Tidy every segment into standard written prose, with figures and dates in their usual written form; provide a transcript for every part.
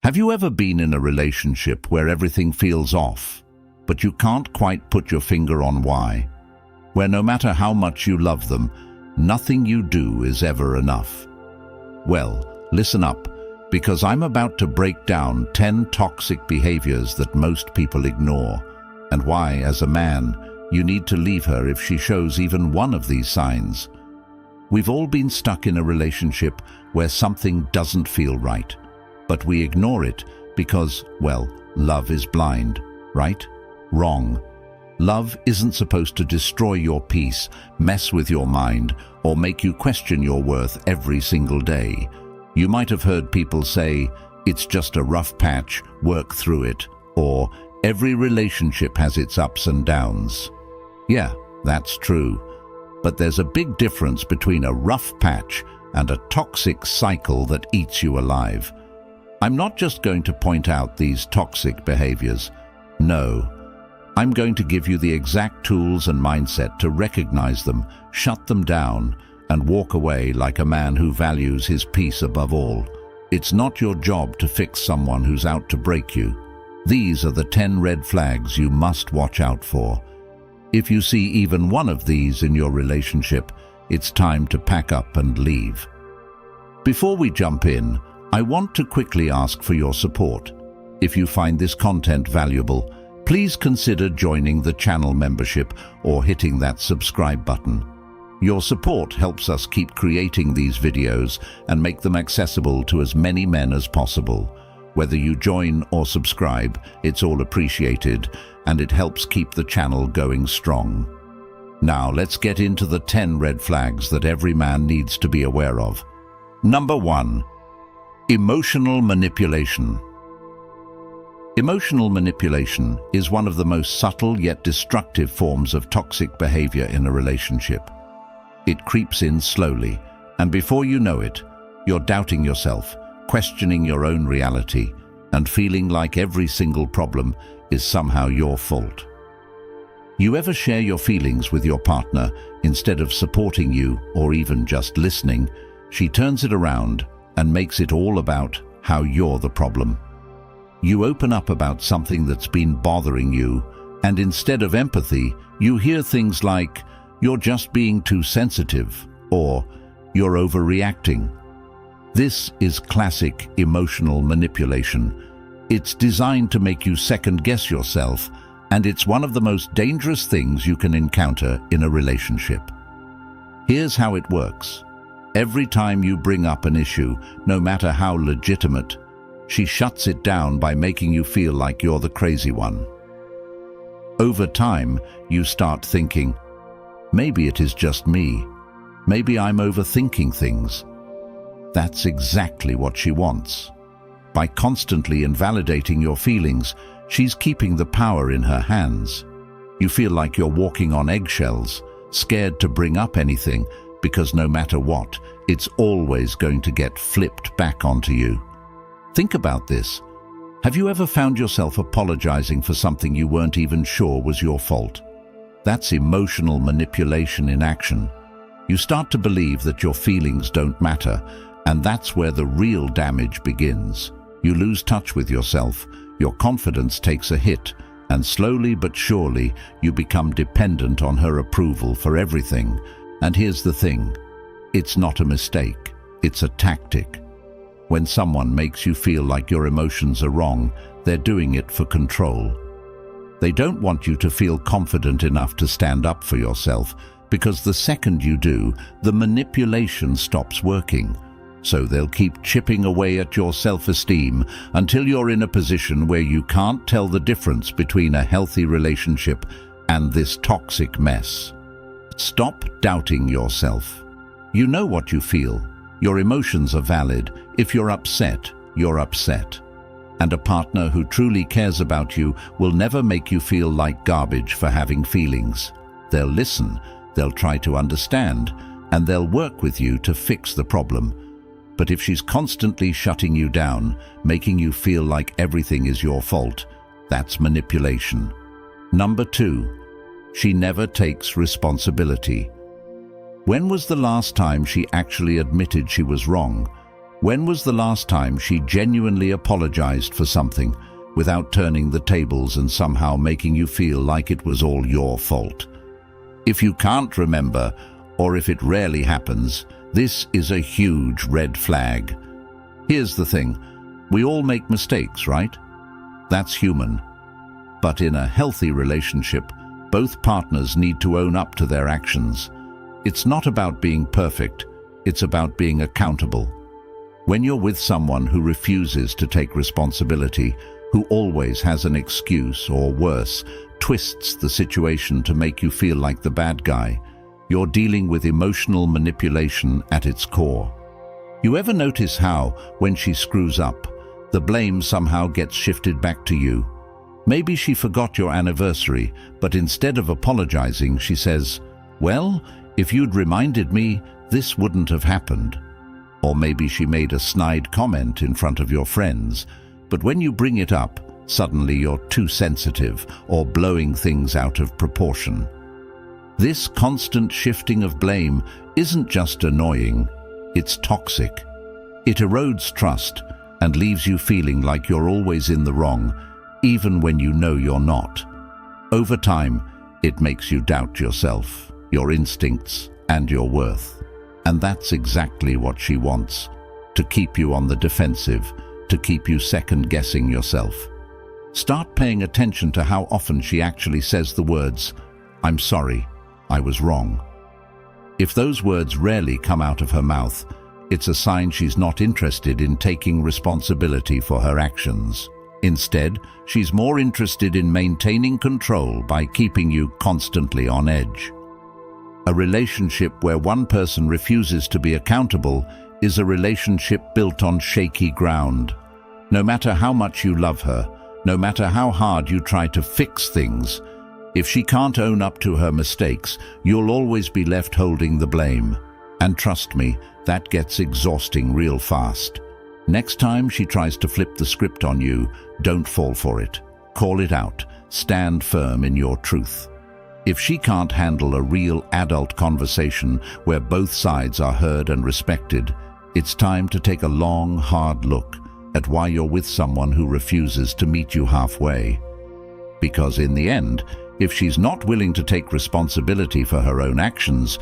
Have you ever been in a relationship where everything feels off, but you can't quite put your finger on why? Where no matter how much you love them, nothing you do is ever enough? Well, listen up, because I'm about to break down 10 toxic behaviors that most people ignore, and why, as a man, you need to leave her if she shows even one of these signs. We've all been stuck in a relationship where something doesn't feel right, but we ignore it because, well, love is blind, right? Wrong. Love isn't supposed to destroy your peace, mess with your mind, or make you question your worth every single day. You might have heard people say, "It's just a rough patch, work through it," or "Every relationship has its ups and downs." Yeah, that's true. But there's a big difference between a rough patch and a toxic cycle that eats you alive. I'm not just going to point out these toxic behaviors. No, I'm going to give you the exact tools and mindset to recognize them, shut them down, and walk away like a man who values his peace above all. It's not your job to fix someone who's out to break you. These are the 10 red flags you must watch out for. If you see even one of these in your relationship, it's time to pack up and leave. Before we jump in, I want to quickly ask for your support. If you find this content valuable, please consider joining the channel membership or hitting that subscribe button. Your support helps us keep creating these videos and make them accessible to as many men as possible. Whether you join or subscribe, it's all appreciated, and it helps keep the channel going strong. Now let's get into the 10 red flags that every man needs to be aware of. Number 1. Emotional manipulation. Emotional manipulation is one of the most subtle yet destructive forms of toxic behavior in a relationship. It creeps in slowly, and before you know it, you're doubting yourself, questioning your own reality, and feeling like every single problem is somehow your fault. You ever share your feelings with your partner instead of supporting you or even just listening? She turns it around and makes it all about how you're the problem. You open up about something that's been bothering you, and instead of empathy, you hear things like, "You're just being too sensitive," or "You're overreacting." This is classic emotional manipulation. It's designed to make you second-guess yourself, and it's one of the most dangerous things you can encounter in a relationship. Here's how it works. Every time you bring up an issue, no matter how legitimate, she shuts it down by making you feel like you're the crazy one. Over time, you start thinking, maybe it is just me. Maybe I'm overthinking things. That's exactly what she wants. By constantly invalidating your feelings, she's keeping the power in her hands. You feel like you're walking on eggshells, scared to bring up anything, because no matter what, it's always going to get flipped back onto you. Think about this. Have you ever found yourself apologizing for something you weren't even sure was your fault? That's emotional manipulation in action. You start to believe that your feelings don't matter, and that's where the real damage begins. You lose touch with yourself, your confidence takes a hit, and slowly but surely you become dependent on her approval for everything. And here's the thing, it's not a mistake, it's a tactic. When someone makes you feel like your emotions are wrong, they're doing it for control. They don't want you to feel confident enough to stand up for yourself, because the second you do, the manipulation stops working. So they'll keep chipping away at your self-esteem until you're in a position where you can't tell the difference between a healthy relationship and this toxic mess. Stop doubting yourself. You know what you feel. Your emotions are valid. If you're upset, you're upset. And a partner who truly cares about you will never make you feel like garbage for having feelings. They'll listen, they'll try to understand, and they'll work with you to fix the problem. But if she's constantly shutting you down, making you feel like everything is your fault, that's manipulation. Number 2. She never takes responsibility. When was the last time she actually admitted she was wrong? When was the last time she genuinely apologized for something without turning the tables and somehow making you feel like it was all your fault? If you can't remember, or if it rarely happens, this is a huge red flag. Here's the thing, we all make mistakes, right? That's human. But in a healthy relationship, both partners need to own up to their actions. It's not about being perfect, it's about being accountable. When you're with someone who refuses to take responsibility, who always has an excuse, or worse, twists the situation to make you feel like the bad guy, you're dealing with emotional manipulation at its core. You ever notice how, when she screws up, the blame somehow gets shifted back to you? Maybe she forgot your anniversary, but instead of apologizing, she says, "Well, if you'd reminded me, this wouldn't have happened." Or maybe she made a snide comment in front of your friends, but when you bring it up, suddenly you're too sensitive or blowing things out of proportion. This constant shifting of blame isn't just annoying, it's toxic. It erodes trust and leaves you feeling like you're always in the wrong, even when you know you're not. Over time, it makes you doubt yourself, your instincts, and your worth. And that's exactly what she wants, to keep you on the defensive, to keep you second-guessing yourself. Start paying attention to how often she actually says the words, "I'm sorry, I was wrong." If those words rarely come out of her mouth, it's a sign she's not interested in taking responsibility for her actions. Instead, she's more interested in maintaining control by keeping you constantly on edge. A relationship where one person refuses to be accountable is a relationship built on shaky ground. No matter how much you love her, no matter how hard you try to fix things, if she can't own up to her mistakes, you'll always be left holding the blame. And trust me, that gets exhausting real fast. Next time she tries to flip the script on you, don't fall for it. Call it out. Stand firm in your truth. If she can't handle a real adult conversation where both sides are heard and respected, it's time to take a long, hard look at why you're with someone who refuses to meet you halfway. Because in the end, if she's not willing to take responsibility for her own actions,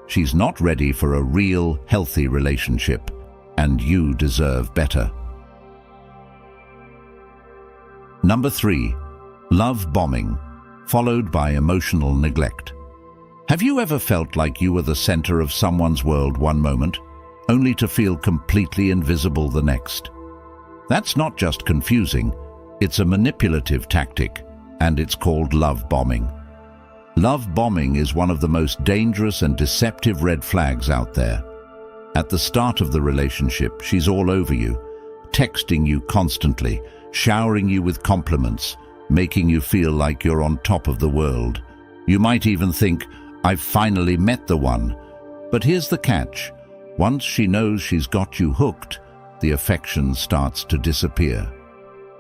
she's not ready for a real, healthy relationship, and you deserve better. Number 3, love bombing, followed by emotional neglect. Have you ever felt like you were the center of someone's world one moment, only to feel completely invisible the next? That's not just confusing, it's a manipulative tactic, and it's called love bombing. Love bombing is one of the most dangerous and deceptive red flags out there. At the start of the relationship, she's all over you, texting you constantly, showering you with compliments, making you feel like you're on top of the world. You might even think, "I've finally met the one." But here's the catch. Once she knows she's got you hooked, the affection starts to disappear.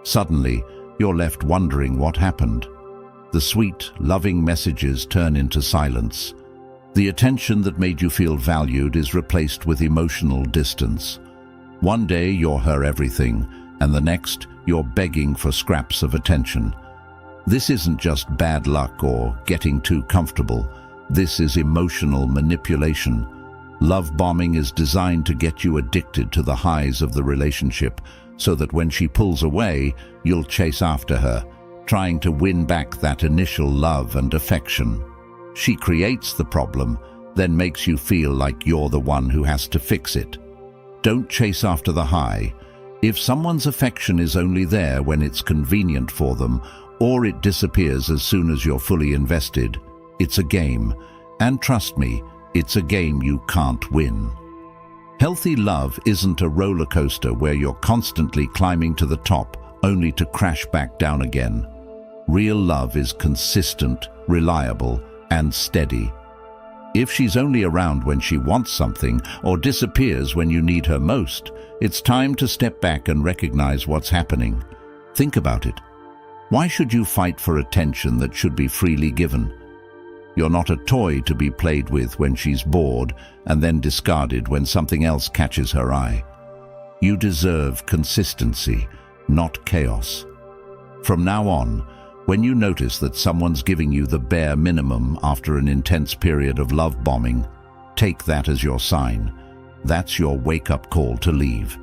Suddenly, you're left wondering what happened. The sweet, loving messages turn into silence. The attention that made you feel valued is replaced with emotional distance. One day you're her everything, and the next you're begging for scraps of attention. This isn't just bad luck or getting too comfortable. This is emotional manipulation. Love bombing is designed to get you addicted to the highs of the relationship, so that when she pulls away, you'll chase after her, trying to win back that initial love and affection. She creates the problem, then makes you feel like you're the one who has to fix it. Don't chase after the high. If someone's affection is only there when it's convenient for them, or it disappears as soon as you're fully invested, it's a game. And trust me, it's a game you can't win. Healthy love isn't a roller coaster where you're constantly climbing to the top only to crash back down again. Real love is consistent, reliable, and steady. If she's only around when she wants something or disappears when you need her most, it's time to step back and recognize what's happening. Think about it. Why should you fight for attention that should be freely given? You're not a toy to be played with when she's bored and then discarded when something else catches her eye. You deserve consistency, not chaos. From now on, when you notice that someone's giving you the bare minimum after an intense period of love bombing, take that as your sign. That's your wake-up call to leave.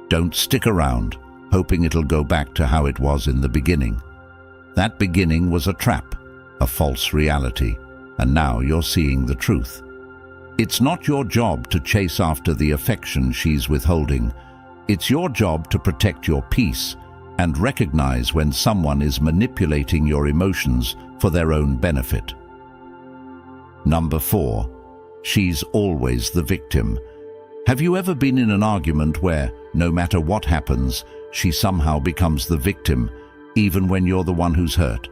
Don't stick around, hoping it'll go back to how it was in the beginning. That beginning was a trap, a false reality, and now you're seeing the truth. It's not your job to chase after the affection she's withholding. It's your job to protect your peace and recognize when someone is manipulating your emotions for their own benefit. Number 4. She's always the victim. Have you ever been in an argument where, no matter what happens, she somehow becomes the victim, even when you're the one who's hurt?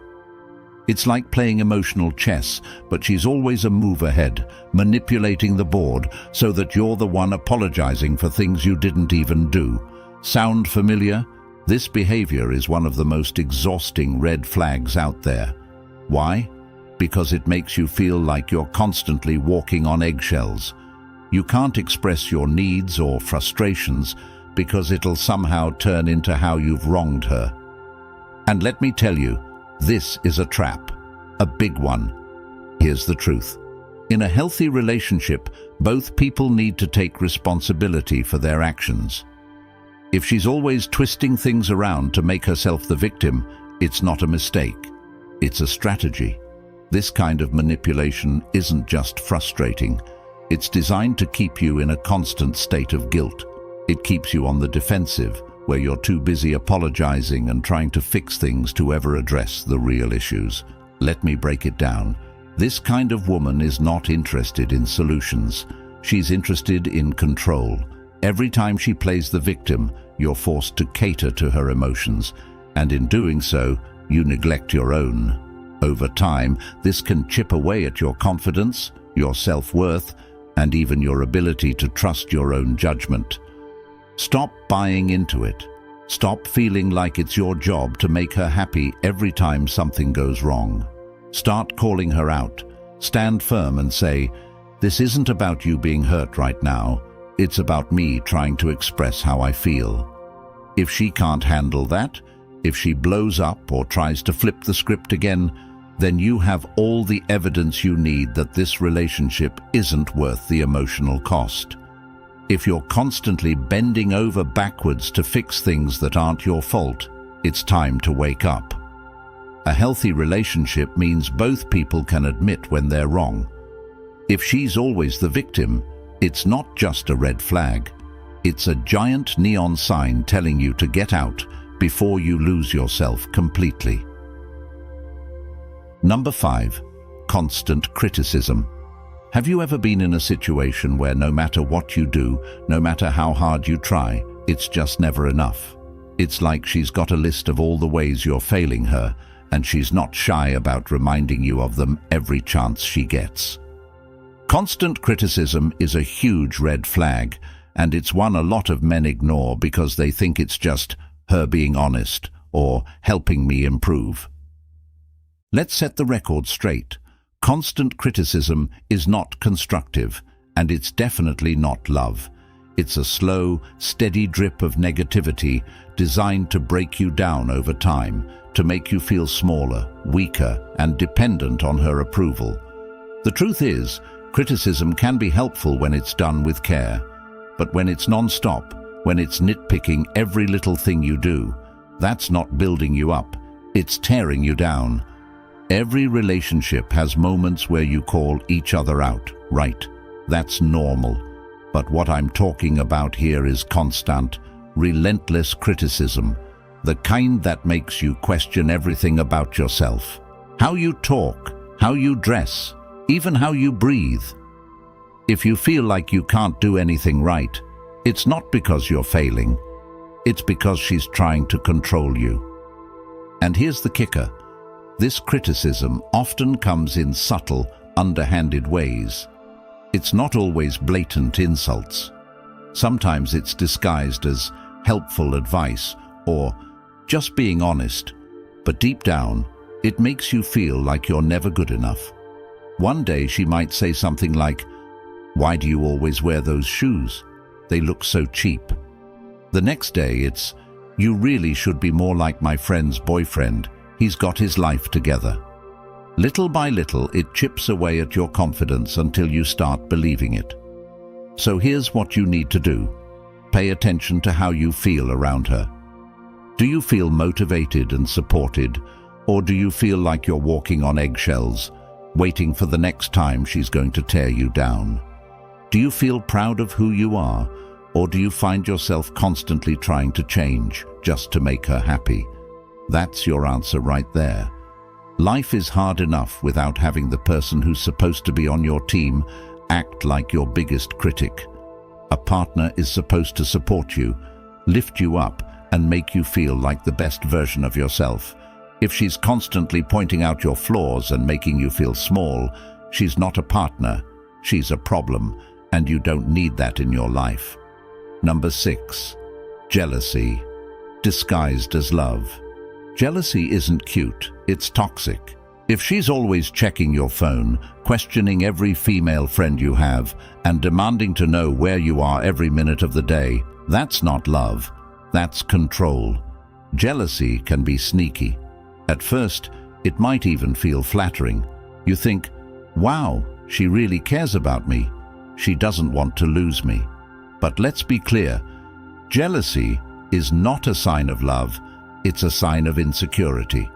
It's like playing emotional chess, but she's always a move ahead, manipulating the board so that you're the one apologizing for things you didn't even do. Sound familiar? This behavior is one of the most exhausting red flags out there. Why? Because it makes you feel like you're constantly walking on eggshells. You can't express your needs or frustrations because it'll somehow turn into how you've wronged her. And let me tell you, this is a trap, a big one. Here's the truth. In a healthy relationship, both people need to take responsibility for their actions. If she's always twisting things around to make herself the victim, it's not a mistake. It's a strategy. This kind of manipulation isn't just frustrating. It's designed to keep you in a constant state of guilt. It keeps you on the defensive, where you're too busy apologizing and trying to fix things to ever address the real issues. Let me break it down. This kind of woman is not interested in solutions. She's interested in control. Every time she plays the victim, you're forced to cater to her emotions, and in doing so, you neglect your own. Over time, this can chip away at your confidence, your self-worth, and even your ability to trust your own judgment. Stop buying into it. Stop feeling like it's your job to make her happy every time something goes wrong. Start calling her out. Stand firm and say, "This isn't about you being hurt right now. It's about me trying to express how I feel." If she can't handle that, if she blows up or tries to flip the script again, then you have all the evidence you need that this relationship isn't worth the emotional cost. If you're constantly bending over backwards to fix things that aren't your fault, it's time to wake up. A healthy relationship means both people can admit when they're wrong. If she's always the victim, it's not just a red flag. It's a giant neon sign telling you to get out before you lose yourself completely. Number 5. Constant criticism. Have you ever been in a situation where no matter what you do, no matter how hard you try, it's just never enough? It's like she's got a list of all the ways you're failing her, and she's not shy about reminding you of them every chance she gets. Constant criticism is a huge red flag, and it's one a lot of men ignore because they think it's just her being honest or helping me improve. Let's set the record straight. Constant criticism is not constructive, and it's definitely not love. It's a slow, steady drip of negativity designed to break you down over time, to make you feel smaller, weaker, and dependent on her approval. The truth is, criticism can be helpful when it's done with care, but when it's non-stop, when it's nitpicking every little thing you do, that's not building you up, it's tearing you down. Every relationship has moments where you call each other out, right? That's normal. But what I'm talking about here is constant, relentless criticism, the kind that makes you question everything about yourself. How you talk, how you dress, even how you breathe. If you feel like you can't do anything right, it's not because you're failing. It's because she's trying to control you. And here's the kicker. This criticism often comes in subtle, underhanded ways. It's not always blatant insults. Sometimes it's disguised as helpful advice or just being honest, but deep down, it makes you feel like you're never good enough. One day she might say something like, "Why do you always wear those shoes? They look so cheap." The next day it's, "You really should be more like my friend's boyfriend. He's got his life together." Little by little, it chips away at your confidence until you start believing it. So here's what you need to do. Pay attention to how you feel around her. Do you feel motivated and supported, or do you feel like you're walking on eggshells, waiting for the next time she's going to tear you down? Do you feel proud of who you are, or do you find yourself constantly trying to change just to make her happy? That's your answer right there. Life is hard enough without having the person who's supposed to be on your team act like your biggest critic. A partner is supposed to support you, lift you up, and make you feel like the best version of yourself. If she's constantly pointing out your flaws and making you feel small, she's not a partner, she's a problem, and you don't need that in your life. Number 6. Jealousy, disguised as love. Jealousy isn't cute, it's toxic. If she's always checking your phone, questioning every female friend you have, and demanding to know where you are every minute of the day, that's not love, that's control. Jealousy can be sneaky. At first, it might even feel flattering. You think, "Wow, she really cares about me. She doesn't want to lose me." But let's be clear, jealousy is not a sign of love, it's a sign of insecurity.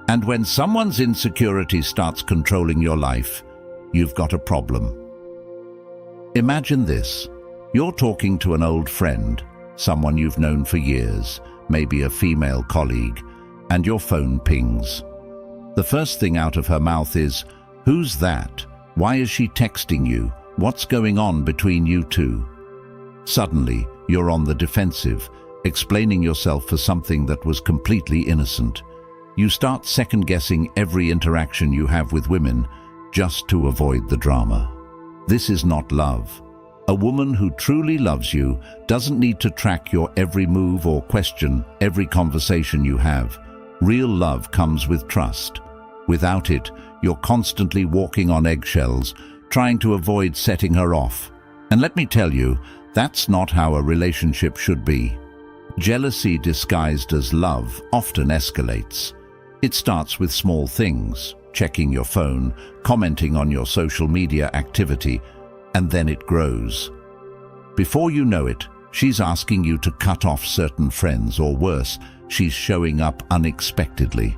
And when someone's insecurity starts controlling your life, you've got a problem. Imagine this. You're talking to an old friend, someone you've known for years, maybe a female colleague, and your phone pings. The first thing out of her mouth is, "Who's that? Why is she texting you? What's going on between you two?" Suddenly, you're on the defensive, explaining yourself for something that was completely innocent. You start second-guessing every interaction you have with women just to avoid the drama. This is not love. A woman who truly loves you doesn't need to track your every move or question every conversation you have. Real love comes with trust. Without it, you're constantly walking on eggshells, trying to avoid setting her off. And let me tell you, that's not how a relationship should be. Jealousy disguised as love often escalates. It starts with small things, checking your phone, commenting on your social media activity, and then it grows. Before you know it, she's asking you to cut off certain friends, or worse, she's showing up unexpectedly,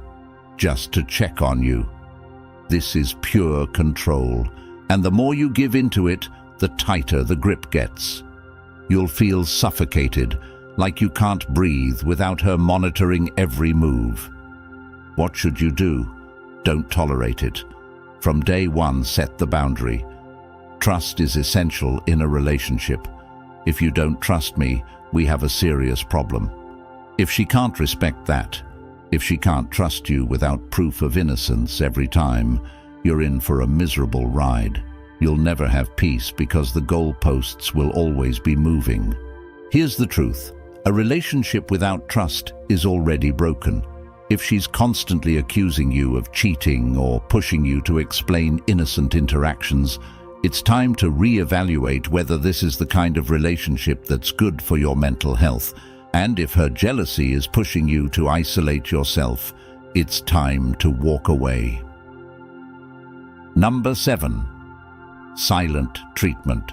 just to check on you. This is pure control, and the more you give into it, the tighter the grip gets. You'll feel suffocated, like you can't breathe without her monitoring every move. What should you do? Don't tolerate it. From day one, set the boundary. Trust is essential in a relationship. If you don't trust me, we have a serious problem. If she can't respect that, if she can't trust you without proof of innocence every time, you're in for a miserable ride. You'll never have peace because the goalposts will always be moving. Here's the truth. A relationship without trust is already broken. If she's constantly accusing you of cheating or pushing you to explain innocent interactions, it's time to reevaluate whether this is the kind of relationship that's good for your mental health. And if her jealousy is pushing you to isolate yourself, it's time to walk away. Number 7. Silent treatment.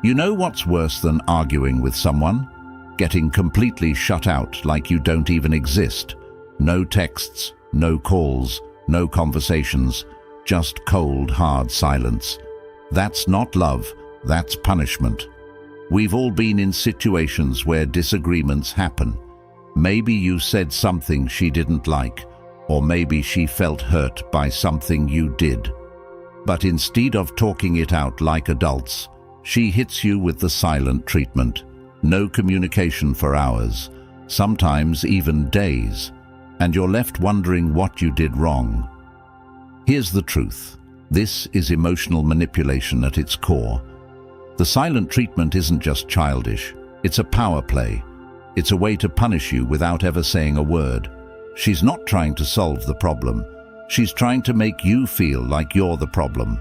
You know what's worse than arguing with someone? Getting completely shut out like you don't even exist. No texts, no calls, no conversations, just cold, hard silence. That's not love, that's punishment. We've all been in situations where disagreements happen. Maybe you said something she didn't like, or maybe she felt hurt by something you did. But instead of talking it out like adults, she hits you with the silent treatment. No communication for hours, sometimes even days, and you're left wondering what you did wrong. Here's the truth. This is emotional manipulation at its core. The silent treatment isn't just childish, it's a power play. It's a way to punish you without ever saying a word. She's not trying to solve the problem. She's trying to make you feel like you're the problem.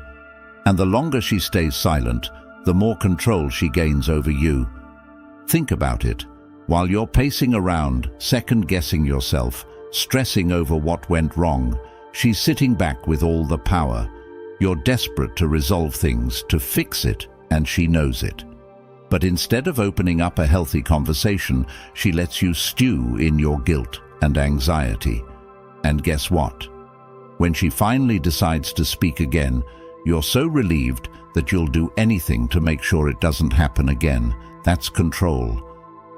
And the longer she stays silent, the more control she gains over you. Think about it. While you're pacing around, second-guessing yourself, stressing over what went wrong, she's sitting back with all the power. You're desperate to resolve things, to fix it, and she knows it. But instead of opening up a healthy conversation, she lets you stew in your guilt and anxiety. And guess what? When she finally decides to speak again, you're so relieved that you'll do anything to make sure it doesn't happen again. That's control.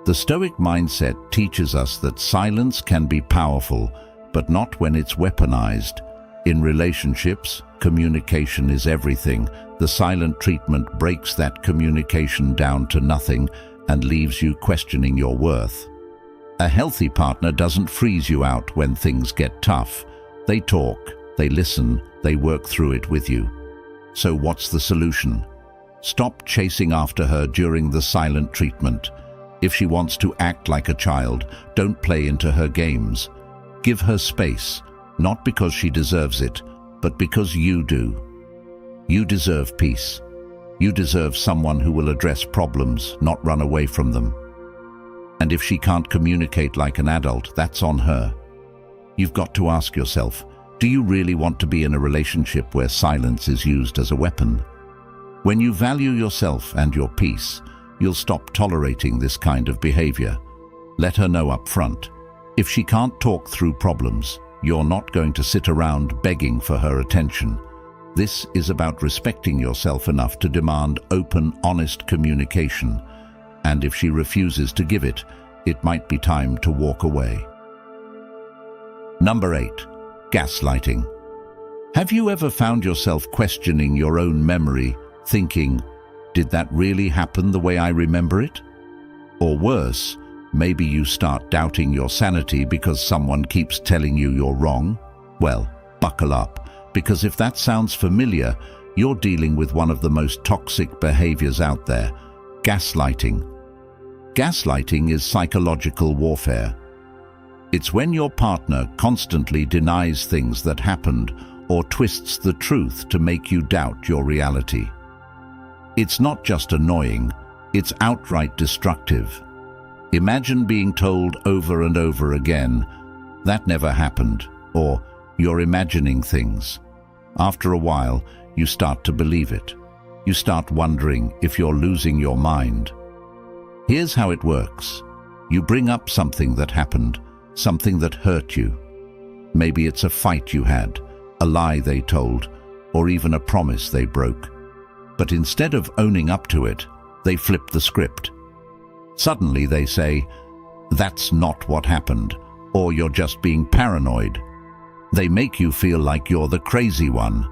The Stoic mindset teaches us that silence can be powerful, but not when it's weaponized. In relationships, communication is everything. The silent treatment breaks that communication down to nothing and leaves you questioning your worth. A healthy partner doesn't freeze you out when things get tough. They talk, they listen, they work through it with you. So what's the solution? Stop chasing after her during the silent treatment. If she wants to act like a child, don't play into her games. Give her space, not because she deserves it, but because you do. You deserve peace. You deserve someone who will address problems, not run away from them. And if she can't communicate like an adult, that's on her. You've got to ask yourself, do you really want to be in a relationship where silence is used as a weapon? When you value yourself and your peace, you'll stop tolerating this kind of behavior. Let her know up front. If she can't talk through problems, you're not going to sit around begging for her attention. This is about respecting yourself enough to demand open, honest communication. And if she refuses to give it, it might be time to walk away. Number 8. Gaslighting. Have you ever found yourself questioning your own memory, thinking, did that really happen the way I remember it? Or worse, maybe you start doubting your sanity because someone keeps telling you you're wrong? Well, buckle up, because if that sounds familiar, you're dealing with one of the most toxic behaviors out there: gaslighting. Gaslighting is psychological warfare. It's when your partner constantly denies things that happened or twists the truth to make you doubt your reality. It's not just annoying, it's outright destructive. Imagine being told over and over again, "That never happened," or "You're imagining things." After a while, you start to believe it. You start wondering if you're losing your mind. Here's how it works. You bring up something that happened, something that hurt you. Maybe it's a fight you had, a lie they told, or even a promise they broke. But instead of owning up to it, they flip the script. Suddenly they say, "That's not what happened," or "You're just being paranoid." They make you feel like you're the crazy one.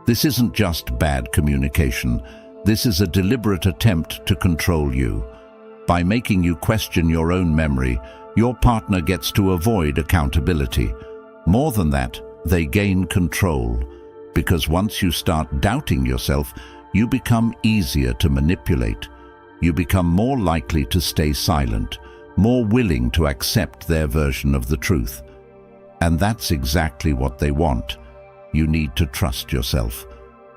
This isn't just bad communication. This is a deliberate attempt to control you. By making you question your own memory, your partner gets to avoid accountability. More than that, they gain control. Because once you start doubting yourself, you become easier to manipulate. You become more likely to stay silent, more willing to accept their version of the truth. And that's exactly what they want. You need to trust yourself.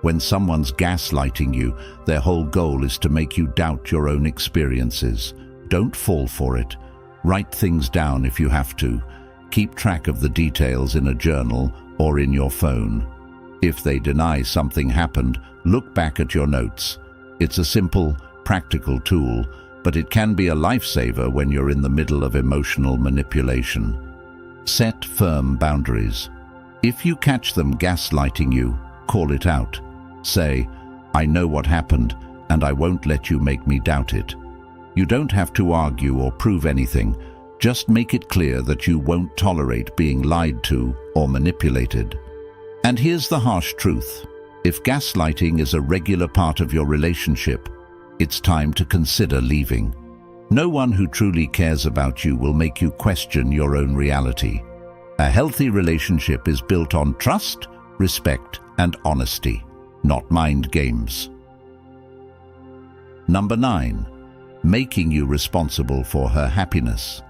When someone's gaslighting you, their whole goal is to make you doubt your own experiences. Don't fall for it. Write things down if you have to. Keep track of the details in a journal or in your phone. If they deny something happened, look back at your notes. It's a simple, practical tool, but it can be a lifesaver when you're in the middle of emotional manipulation. Set firm boundaries. If you catch them gaslighting you, call it out. Say, "I know what happened, and I won't let you make me doubt it." You don't have to argue or prove anything. Just make it clear that you won't tolerate being lied to or manipulated. And here's the harsh truth. If gaslighting is a regular part of your relationship, it's time to consider leaving. No one who truly cares about you will make you question your own reality. A healthy relationship is built on trust, respect, and honesty, not mind games. Number 9. Making you responsible for her happiness.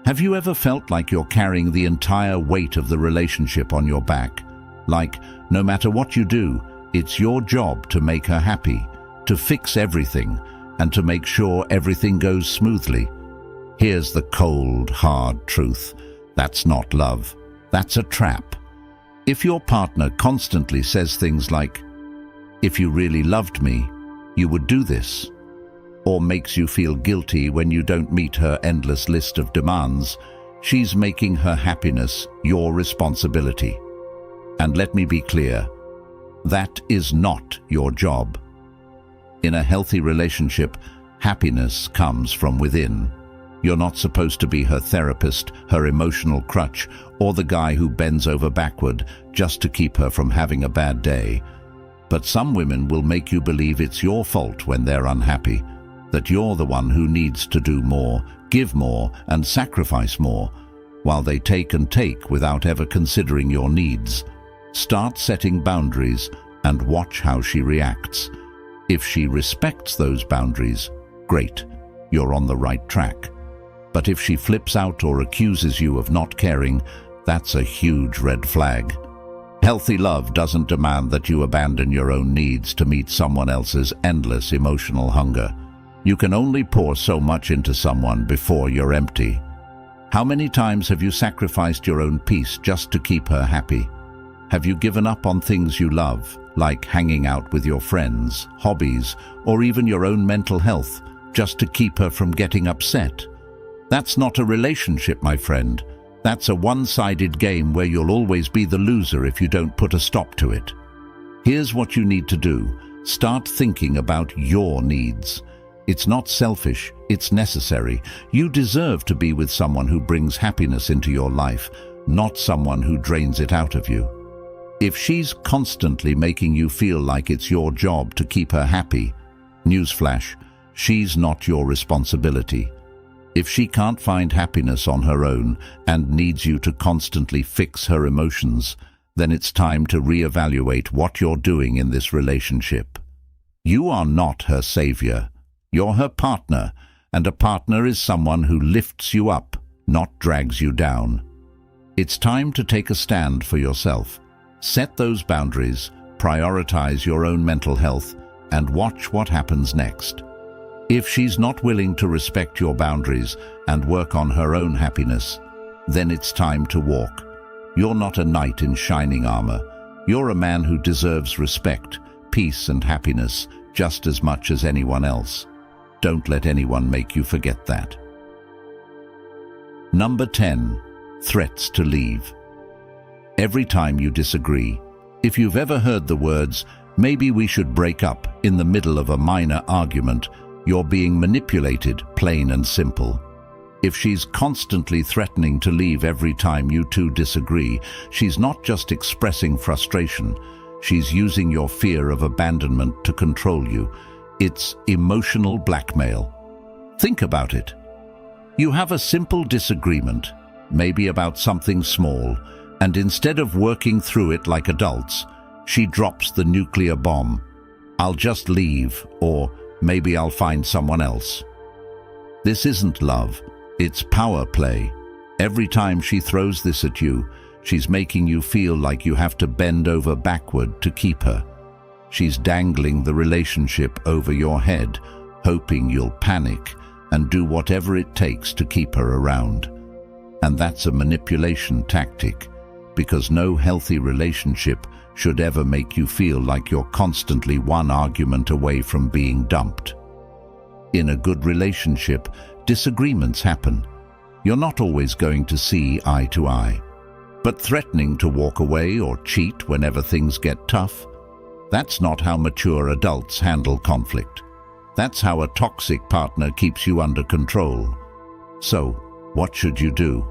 Have you ever felt like you're carrying the entire weight of the relationship on your back? Like, no matter what you do, it's your job to make her happy, to fix everything, and to make sure everything goes smoothly. Here's the cold, hard truth. That's not love. That's a trap. If your partner constantly says things like, "If you really loved me, you would do this," or makes you feel guilty when you don't meet her endless list of demands, she's making her happiness your responsibility. And let me be clear, that is not your job. In a healthy relationship, happiness comes from within. You're not supposed to be her therapist, her emotional crutch, or the guy who bends over backward just to keep her from having a bad day. But some women will make you believe it's your fault when they're unhappy, that you're the one who needs to do more, give more, and sacrifice more, while they take and take without ever considering your needs. Start setting boundaries and watch how she reacts. If she respects those boundaries, great, you're on the right track. But if she flips out or accuses you of not caring, that's a huge red flag. Healthy love doesn't demand that you abandon your own needs to meet someone else's endless emotional hunger. You can only pour so much into someone before you're empty. How many times have you sacrificed your own peace just to keep her happy? Have you given up on things you love, like hanging out with your friends, hobbies, or even your own mental health, just to keep her from getting upset? That's not a relationship, my friend. That's a one-sided game where you'll always be the loser if you don't put a stop to it. Here's what you need to do. Start thinking about your needs. It's not selfish, it's necessary. You deserve to be with someone who brings happiness into your life, not someone who drains it out of you. If she's constantly making you feel like it's your job to keep her happy, newsflash, she's not your responsibility. If she can't find happiness on her own and needs you to constantly fix her emotions, then it's time to reevaluate what you're doing in this relationship. You are not her savior. You're her partner, and a partner is someone who lifts you up, not drags you down. It's time to take a stand for yourself. Set those boundaries, prioritize your own mental health, and watch what happens next. If she's not willing to respect your boundaries and work on her own happiness, then it's time to walk. You're not a knight in shining armor. You're a man who deserves respect, peace, and happiness just as much as anyone else. Don't let anyone make you forget that. Number 10. Threats to leave. Every time you disagree, if you've ever heard the words, "Maybe we should break up," in the middle of a minor argument, you're being manipulated, plain and simple. If she's constantly threatening to leave every time you two disagree, she's not just expressing frustration, she's using your fear of abandonment to control you. It's emotional blackmail. Think about it. You have a simple disagreement, maybe about something small, and instead of working through it like adults, she drops the nuclear bomb. "I'll just leave," or "maybe I'll find someone else." This isn't love, it's power play. Every time she throws this at you, she's making you feel like you have to bend over backward to keep her. She's dangling the relationship over your head, hoping you'll panic and do whatever it takes to keep her around. And that's a manipulation tactic, because no healthy relationship should ever make you feel like you're constantly one argument away from being dumped. In a good relationship, disagreements happen. You're not always going to see eye to eye. But threatening to walk away or cheat whenever things get tough, that's not how mature adults handle conflict. That's how a toxic partner keeps you under control. So, what should you do?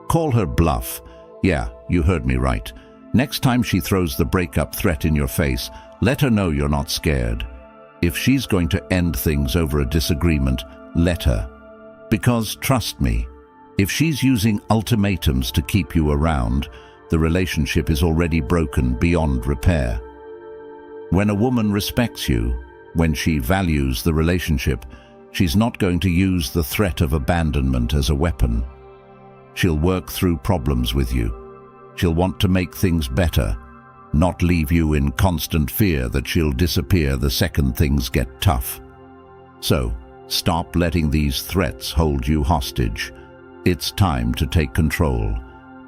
Call her bluff. Yeah, you heard me right. Next time she throws the breakup threat in your face, let her know you're not scared. If she's going to end things over a disagreement, let her. Because trust me, if she's using ultimatums to keep you around, the relationship is already broken beyond repair. When a woman respects you, when she values the relationship, she's not going to use the threat of abandonment as a weapon. She'll work through problems with you. She'll want to make things better, not leave you in constant fear that she'll disappear the second things get tough. So, stop letting these threats hold you hostage. It's time to take control.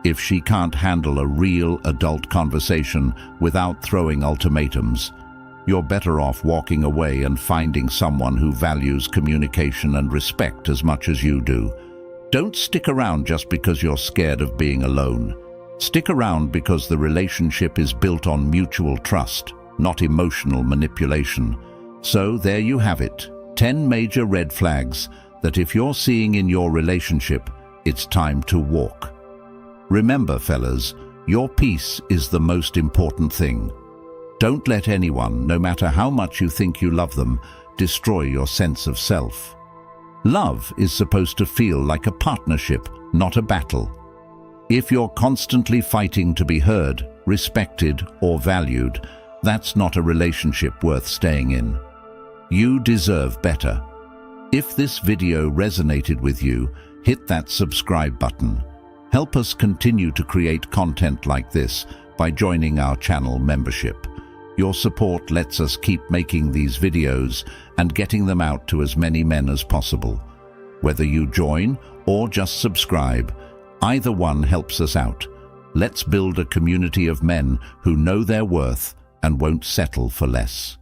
If she can't handle a real adult conversation without throwing ultimatums, you're better off walking away and finding someone who values communication and respect as much as you do. Don't stick around just because you're scared of being alone. Stick around because the relationship is built on mutual trust, not emotional manipulation. So there you have it, 10 major red flags that if you're seeing in your relationship, it's time to walk. Remember, fellas, your peace is the most important thing. Don't let anyone, no matter how much you think you love them, destroy your sense of self. Love is supposed to feel like a partnership, not a battle. If you're constantly fighting to be heard, respected, or valued, that's not a relationship worth staying in. You deserve better. If this video resonated with you, hit that subscribe button. Help us continue to create content like this by joining our channel membership. Your support lets us keep making these videos and getting them out to as many men as possible. Whether you join or just subscribe, either one helps us out. Let's build a community of men who know their worth and won't settle for less.